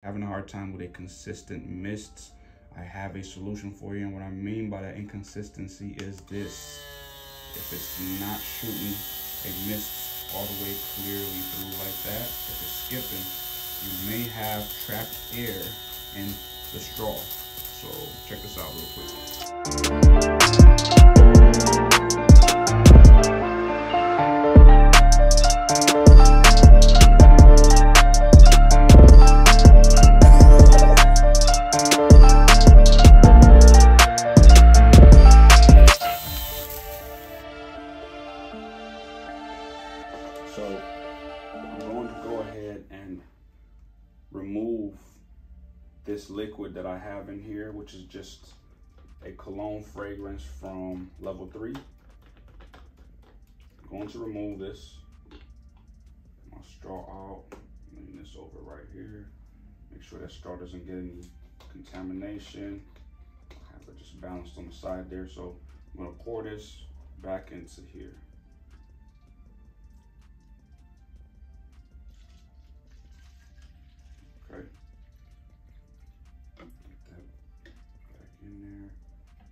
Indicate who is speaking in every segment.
Speaker 1: Having a hard time with a consistent mist, I have a solution for you. And what I mean by that inconsistency is this. If it's not shooting a mist all the way clearly through like that, if it's skipping, you may have trapped air in the straw. So check this out real quick. So I'm going to go ahead and remove this liquid that I have in here, which is just a cologne fragrance from level 3. I'm going to remove this. My straw out. Lean this over right here. Make sure that straw doesn't get any contamination. I have it just balanced on the side there. So I'm going to pour this back into here. Okay. Get that back in there.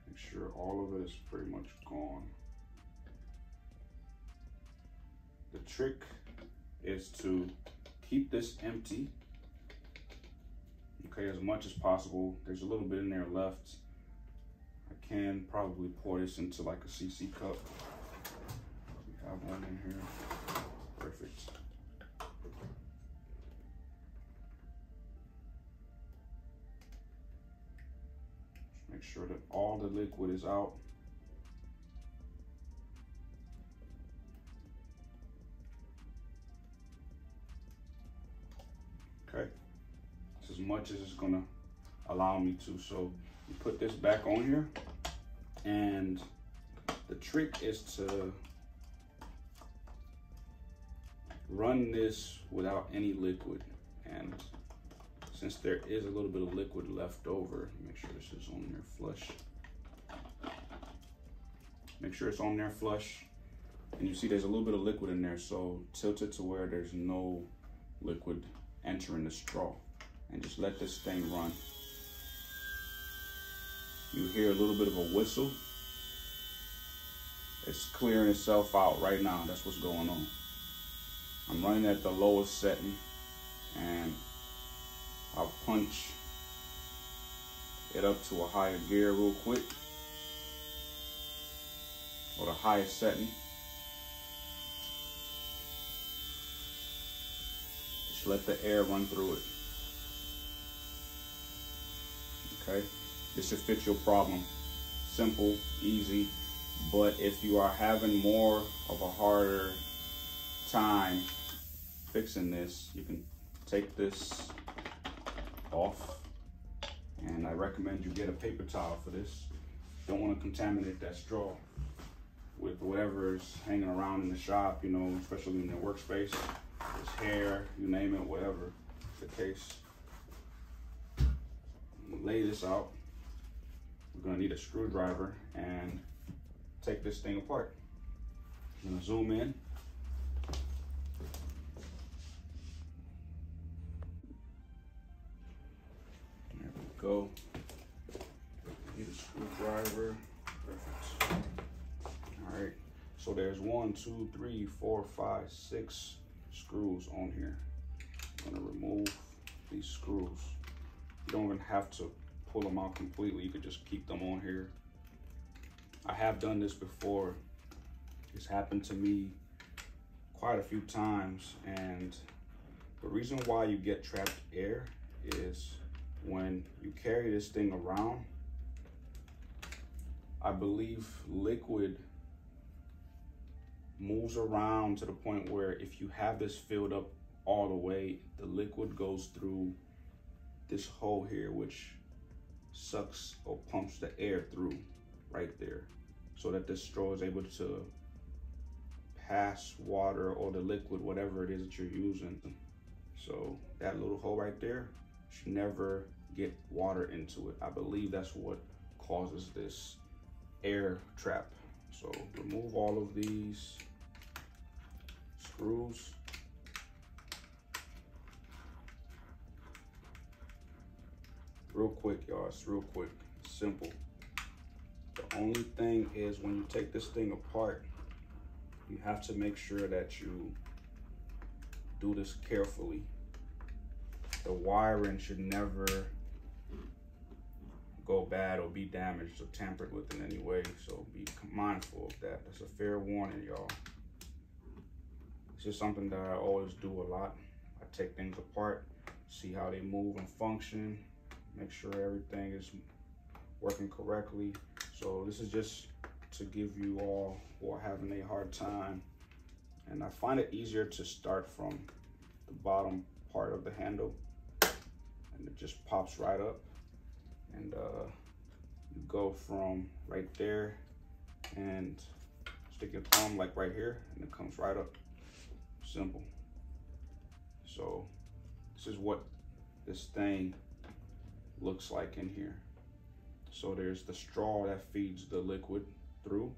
Speaker 1: Make sure all of it is pretty much gone. The trick is to keep this empty, okay, as much as possible. There's a little bit in there left. I can probably pour this into like a CC cup. We have one in here. Perfect. Make sure that all the liquid is out. Okay, it's as much as it's gonna allow me to. So you put this back on here, and the trick is to run this without any liquid. And since there is a little bit of liquid left over, make sure this is on there flush. Make sure it's on there flush. And you see there's a little bit of liquid in there, so tilt it to where there's no liquid entering the straw. And just let this thing run. You hear a little bit of a whistle. It's clearing itself out right now. That's what's going on. I'm running at the lowest setting, and I'll punch it up to a higher gear real quick, or the highest setting. Just let the air run through it. Okay, this should fit your problem. Simple, easy, but if you are having more of a harder time fixing this, you can take this off, and I recommend you get a paper towel for this. Don't want to contaminate that straw with whatever is hanging around in the shop, you know, especially in their workspace. It's hair, you name it, whatever the case. Lay this out. We're gonna need a screwdriver and take this thing apart. I'm gonna zoom in. There we go. Need a screwdriver. Perfect. All right. So there's 1, 2, 3, 4, 5, 6 screws on here. I'm gonna remove these screws. You don't even have to pull them out completely. You could just keep them on here. I have done this before. It's happened to me quite a few times, and the reason why you get trapped air is when you carry this thing around, I believe liquid moves around to the point where if you have this filled up all the way, the liquid goes through this hole here, which sucks or pumps the air through right there, so that this straw is able to pass water or the liquid, whatever it is that you're using. So that little hole right there should never get water into it. I believe that's what causes this air trap. So remove all of these screws. real quick, y'all. It's real quick, simple. The only thing is when you take this thing apart, you have to make sure that you do this carefully. The wiring should never go bad or be damaged or tampered with in any way, so be mindful of that. That's a fair warning, y'all. It's just something that I always do a lot. I take things apart, see how they move and function, make sure everything is working correctly. So this is just to give you all who are having a hard time, and I find it easier to start from the bottom part of the handle, and it just pops right up, and you go from right there and stick your thumb like right here, and it comes right up. Simple. So this is what this thing looks like in here. So there's the straw that feeds the liquid through,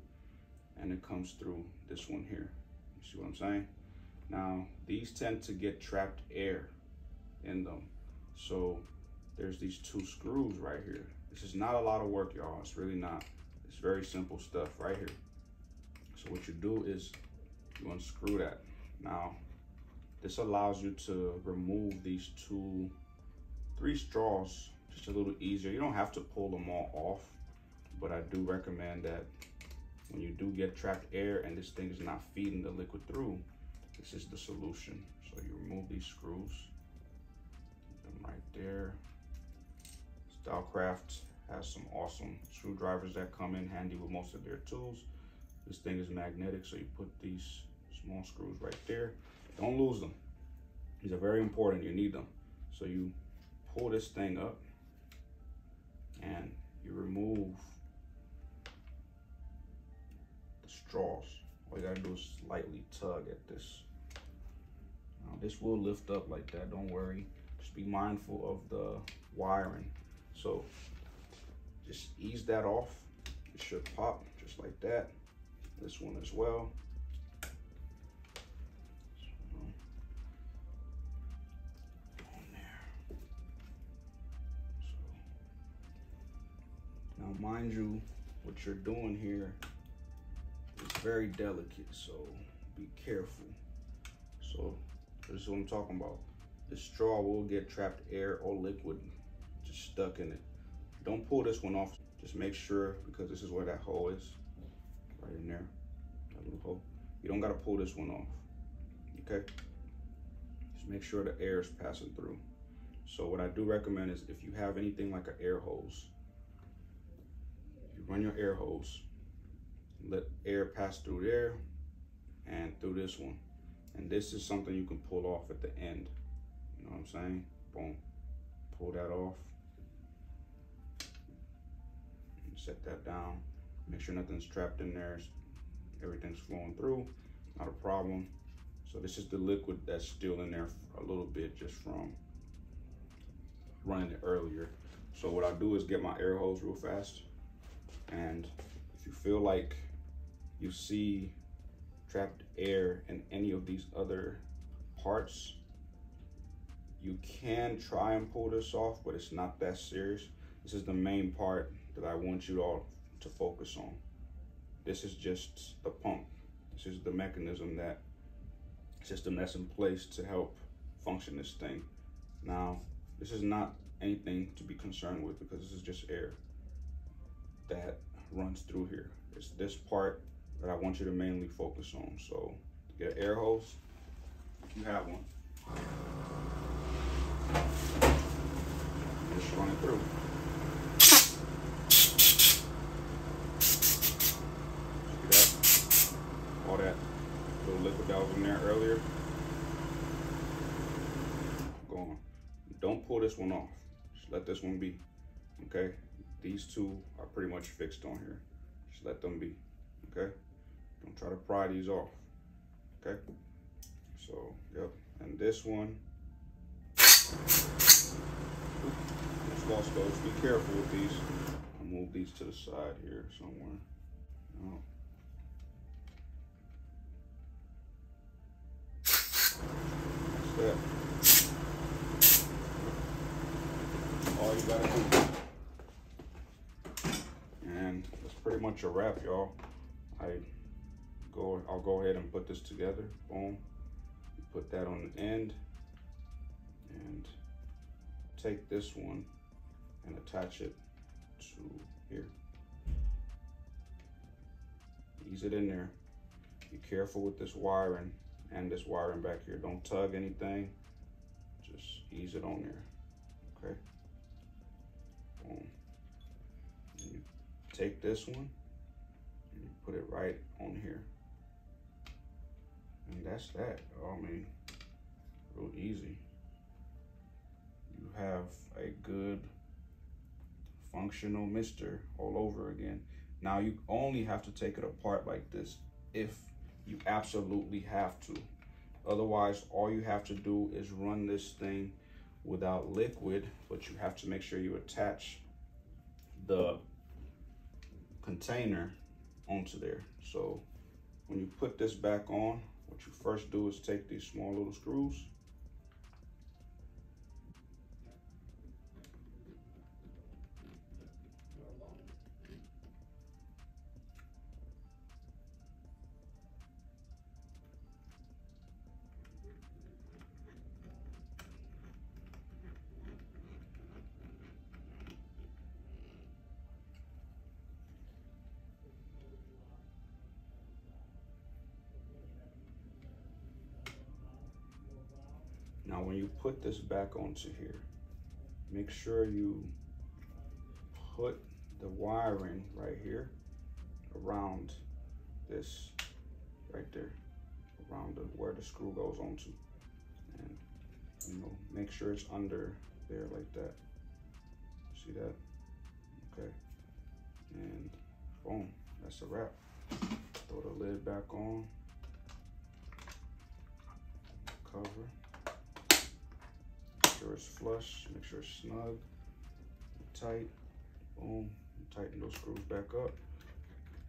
Speaker 1: and it comes through this one here. You see what I'm saying? Now, these tend to get trapped air in them. So there's these 2 screws right here. This is not a lot of work, y'all. It's really not. It's very simple stuff right here. So what you do is you unscrew that. Now, this allows you to remove these 3 straws just a little easier. You don't have to pull them all off, but I do recommend that when you do get trapped air and this thing is not feeding the liquid through, this is the solution. So you remove these screws, put them right there. Stylecraft has some awesome screwdrivers that come in handy with most of their tools. This thing is magnetic, so you put these small screws right there. Don't lose them. These are very important. You need them. So you pull this thing up and you remove the straws. All you gotta do is slightly tug at this. Now this will lift up like that, don't worry. Just be mindful of the wiring. So just ease that off. It should pop just like that. This one as well. Now, mind you, what you're doing here is very delicate, so be careful. So this is what I'm talking about. The straw will get trapped air or liquid just stuck in it. Don't pull this one off. Just make sure, because this is where that hole is, right in there, that little hole. You don't gotta pull this one off, okay? Just make sure the air is passing through. So what I do recommend is if you have anything like an air hose, you run your air hose, let air pass through there and through this one. And this is something you can pull off at the end. You know what I'm saying? Boom, pull that off. Set that down. Make sure nothing's trapped in there. Everything's flowing through, not a problem. So this is the liquid that's still in there a little bit just from running it earlier. So what I do is get my air hose real fast. And if you feel like you see trapped air in any of these other parts, you can try and pull this off, but it's not that serious. This is the main part that I want you all to focus on. This is just the pump. This is the mechanism, that system that's in place to help function this thing. Now, this is not anything to be concerned with because this is just air that runs through here. It's this part that I want you to mainly focus on. So to get an air hose, if you have one, just run it through. All that little liquid that was in there earlier, gone. Don't pull this one off. Just let this one be, okay? These two are pretty much fixed on here. Just let them be, okay? Don't try to pry these off, okay? So, yep, and this one, just lost those. Be careful with these. I'll move these to the side here somewhere. No. All all you gotta do. And that's pretty much a wrap, y'all. I'll go ahead and put this together. Boom. Put that on the end and take this one and attach it to here. Ease it in there. Be careful with this wiring and this wiring back here. Don't tug anything. Just ease it on there. Okay. Boom. And you take this one and you put it right on here. And that's that. I mean, real easy. You have a good functional mister all over again. Now you only have to take it apart like this if you absolutely have to. Otherwise, all you have to do is run this thing without liquid, but you have to make sure you attach the container onto there. So when you put this back on, what you first do is take these small little screws. Now, when you put this back onto here, make sure you put the wiring right here around this, right there, around where the screw goes onto. And, you know, make sure it's under there like that. See that? Okay. And boom, that's a wrap. Throw the lid back on, cover. Make sure it's flush, make sure it's snug, tight. Boom, tighten those screws back up.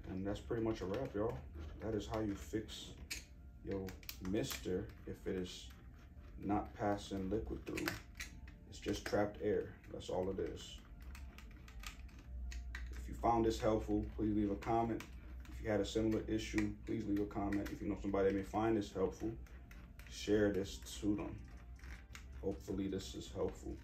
Speaker 1: And that's pretty much a wrap, y'all. That is how you fix your mister if it is not passing liquid through. It's just trapped air, that's all it is. If you found this helpful, please leave a comment. If you had a similar issue, please leave a comment. If you know somebody that may find this helpful, share this to them. Hopefully this is helpful.